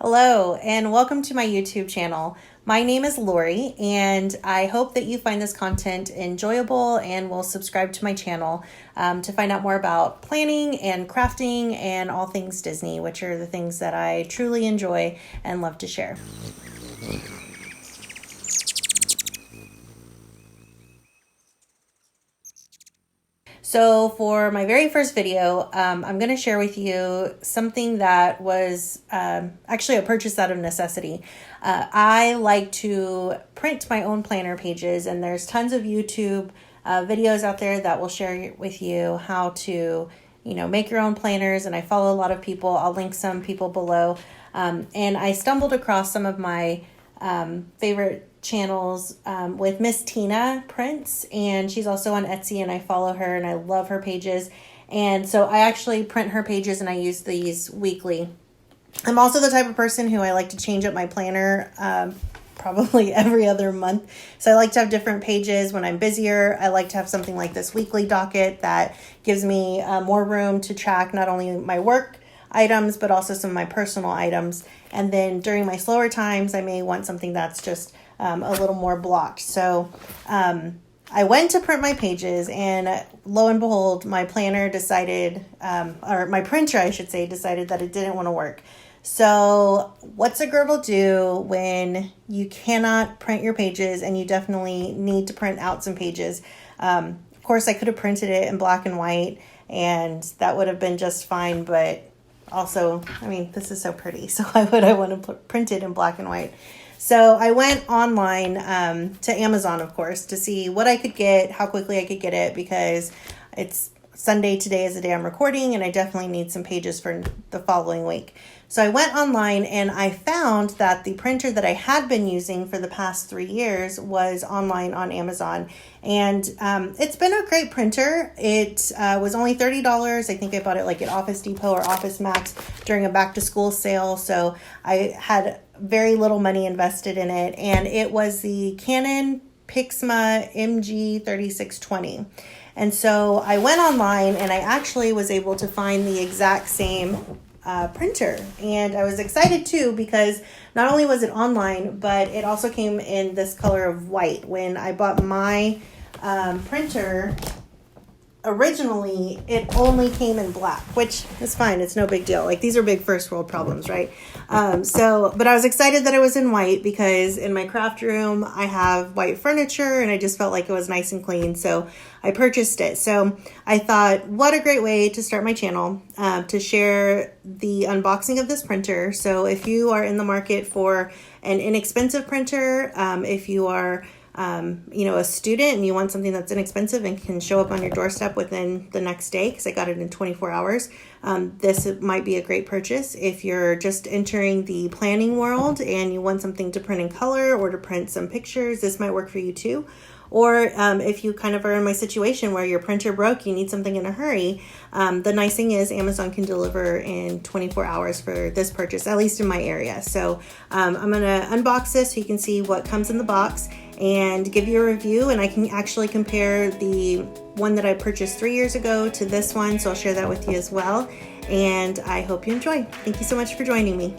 Hello, and welcome to my YouTube channel. My name is Lori, and I hope that you find this content enjoyable and will subscribe to my channel to find out more about planning and crafting and all things Disney, which are the things that I truly enjoy and love to share. So for my very first video, I'm going to share with you something that was actually a purchase out of necessity. I like to print my own planner pages, and there's tons of YouTube videos out there that will share with you how to, make your own planners, and I follow a lot of people. I'll link some people below. And I stumbled across some of my favorite channels with MissTina prints, and she's also on Etsy, and I follow her and I love her pages, and so I actually print her pages and I use these weekly. I'm also the type of person who I like to change up my planner probably every other month, so I like to have different pages when I'm busier. I like to have something like this weekly docket that gives me more room to track not only my work items but also some of my personal items, and then during my slower times I may want something that's just a little more blocked. So I went to print my pages, and lo and behold, my planner decided, or my printer, I should say, decided that it didn't want to work. So what's a girl to do when you cannot print your pages and you definitely need to print out some pages? Of course, I could have printed it in black and white, and that would have been just fine, but also, this is so pretty, so why would I want to print it in black and white? So I went online to Amazon, of course, to see what I could get, how quickly I could get it, because it's Sunday. Today is the day I'm recording, and I definitely need some pages for the following week. So I went online and I found that the printer that I had been using for the past 3 years was online on Amazon. And it's been a great printer. It was only $30. I think I bought it like at Office Depot or Office Max during a back to school sale. So I had very little money invested in it. And it was the Canon Pixma MG3620. And so I went online and I actually was able to find the exact same printer, and I was excited too because not only was it online, but it also came in this color of white. When I bought my printer originally, it only came in black, which is fine. It's no big deal. Like, these are big first world problems, right? But I was excited that it was in white because in my craft room, I have white furniture and I just felt like it was nice and clean. So I purchased it. So I thought, what a great way to start my channel, to share the unboxing of this printer. So if you are in the market for an inexpensive printer, if you are a student and you want something that's inexpensive and can show up on your doorstep within the next day, because I got it in 24 hours, this might be a great purchase. If you're just entering the planning world and you want something to print in color or to print some pictures, this might work for you too. Or if you kind of are in my situation where your printer broke, you need something in a hurry, the nice thing is Amazon can deliver in 24 hours for this purchase, at least in my area. So I'm going to unbox this so you can see what comes in the box and give you a review, and I can actually compare the one that I purchased 3 years ago to this one, so I'll share that with you as well, and I hope you enjoy. Thank you so much for joining me.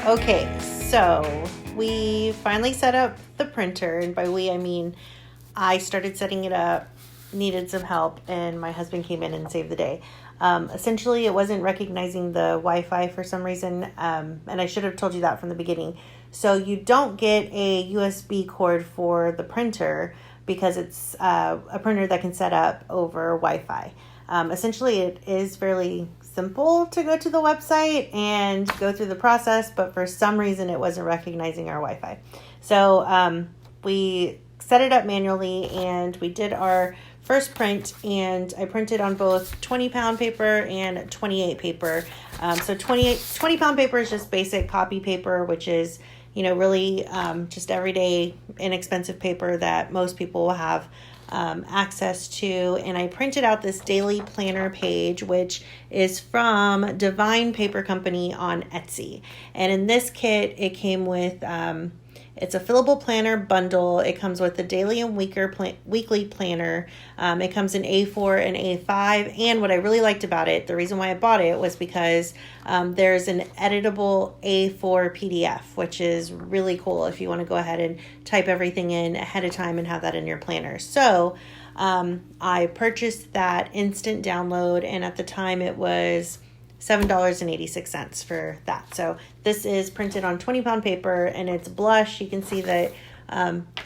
Okay, so we finally set up the printer, and by we I mean I started setting it up, needed some help, and my husband came in and saved the day. Essentially, it wasn't recognizing the Wi-Fi for some reason, and I should have told you that from the beginning. So you don't get a USB cord for the printer because it's a printer that can set up over Wi-Fi. Essentially, it is fairly simple to go to the website and go through the process, but for some reason it wasn't recognizing our Wi-Fi. So we set it up manually, and we did our first print, and I printed on both 20-pound paper and 28 paper. So 20-pound paper is just basic copy paper, which is, really just everyday inexpensive paper that most people will have access to. And I printed out this daily planner page, which is from Divine Paper Company on Etsy. And in this kit, it came with, it's a fillable planner bundle. It comes with the daily and weekly planner. It comes in A4 and A5. And what I really liked about it, the reason why I bought it was because there's an editable A4 PDF, which is really cool if you want to go ahead and type everything in ahead of time and have that in your planner. So I purchased that instant download, and at the time it was $7.86 for that. So this is printed on 20-pound paper, and it's blush. You can see that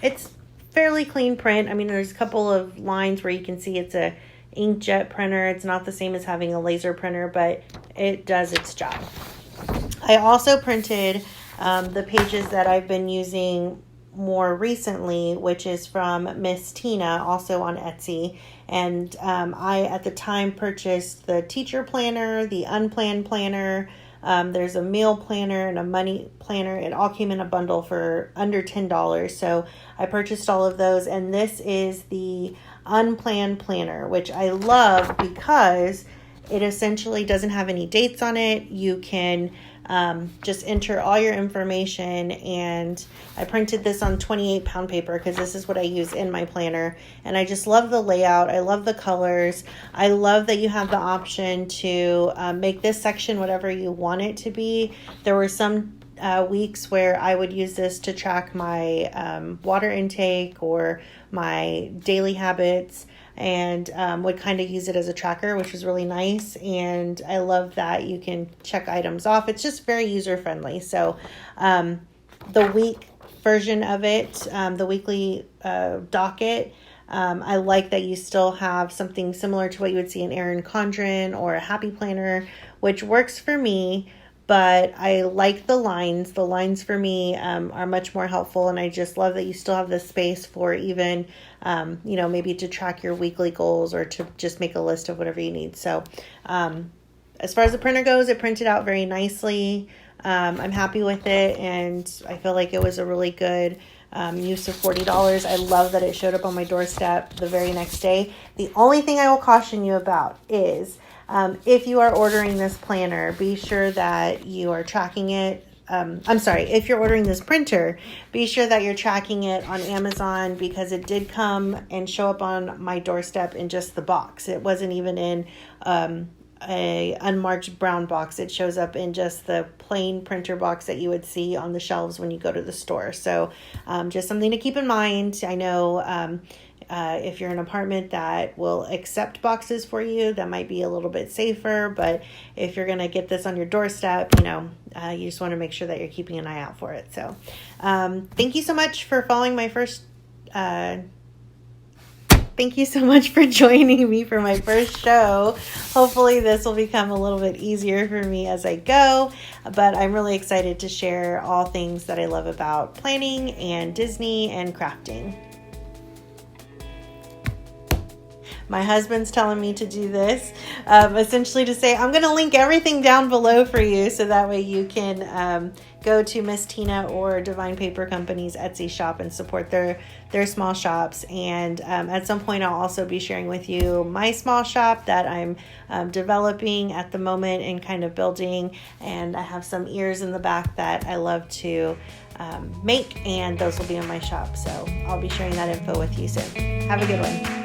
it's fairly clean print. I mean, there's a couple of lines where you can see it's a inkjet printer. It's not the same as having a laser printer, but it does its job. I also printed the pages that I've been using more recently, which is from MissTina, also on Etsy. And I, at the time, purchased the teacher planner, the Unplanned Planner. There's a meal planner and a money planner. It all came in a bundle for under $10. So I purchased all of those. And this is the Unplanned Planner, which I love because it essentially doesn't have any dates on it. You can just enter all your information, and I printed this on 28-pound paper because this is what I use in my planner, and I just love the layout. I love the colors. I love that you have the option to make this section whatever you want it to be. There were some weeks where I would use this to track my water intake or my daily habits, and would kind of use it as a tracker, which was really nice. And I love that you can check items off. It's just very user friendly. So the week version of it, the weekly docket, I like that you still have something similar to what you would see in Erin Condren or a Happy Planner, which works for me. But I like the lines. The lines for me are much more helpful, and I just love that you still have the space for even, maybe to track your weekly goals or to just make a list of whatever you need. So as far as the printer goes, it printed out very nicely. I'm happy with it, and I feel like it was a really good use of $40. I love that it showed up on my doorstep the very next day. The only thing I will caution you about is if you are ordering this planner, be sure that you are tracking it. If you're ordering this printer, be sure that you're tracking it on Amazon, because it did come and show up on my doorstep in just the box. It wasn't even in a unmarked brown box. It shows up in just the plain printer box that you would see on the shelves when you go to the store. So just something to keep in mind. I know if you're in an apartment that will accept boxes for you, that might be a little bit safer. But if you're going to get this on your doorstep, you just want to make sure that you're keeping an eye out for it. So thank you so much for following my first thank you so much for joining me for my first show. Hopefully this will become a little bit easier for me as I go, but I'm really excited to share all things that I love about planning and Disney and crafting. My husband's telling me to do this, essentially to say, I'm going to link everything down below for you, so that way you can go to MissTina or Divine Paper Company's Etsy shop and support their small shops. And at some point, I'll also be sharing with you my small shop that I'm developing at the moment and kind of building. And I have some ears in the back that I love to make, and those will be in my shop. So I'll be sharing that info with you soon. Have a good one.